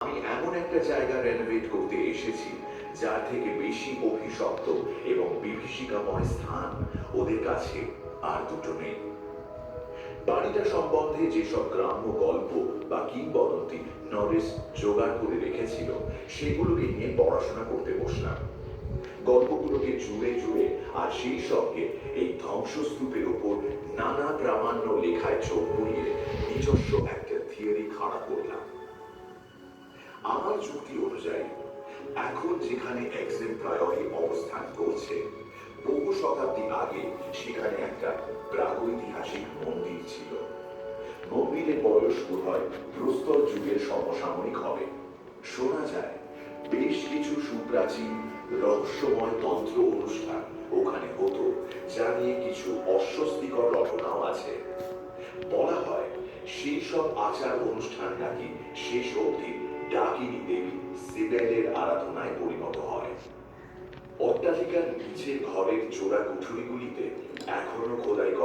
আমি এমন একটা জায়গা রেনোভেট করতে এসেছি যার থেকে বেশি অভিশপ্ত এবং বিভীষিকাময় স্থান ওদের কাছে আর দুটো নেই। বাড়িটা সম্বন্ধে যেসব গ্রাম্য গল্প বা কিংবদন্তি নরেশ জোগাড় করে রেখেছিল সেগুলোকে নিয়ে পড়াশোনা করতে বসলাম। গল্পগুলোকে জুড়ে জুড়ে আর সেই সঙ্গে এই ধ্বংসস্তূপের ওপর নানা প্রামাণ্য লেখায় চোখ বুলিয়ে নিজস্ব একটা থিওরি খাড়া করলাম। আমার যুক্তি অনুযায়ী এখন যেখানে এক্সেম প্রায়রি অবস্থান করছে, বহু শতাব্দী আগে সেখানে একটা প্রাগৈতিহাসিক মন্দির ছিল। মন্দিরের বয়স বোধহয় প্রস্তর যুগের সমসাময়িক হবে। শোনা যায় বেশ কিছু সুপ্রাচীন রহস্যময় তন্ত্র অনুষ্ঠান ওখানে হতো, যা নিয়ে কিছু অস্বস্তিকর রটনাও আছে। বলা হয় সেই সব আচার অনুষ্ঠান নাকি শেষ অবধি ডাকিনী দেবী সিবেলের আরাধনায় পরিণত হয়। অট্টালিকার নিচের ঘরের চোরা কুঠুরিগুলিতে এখনো খোদাই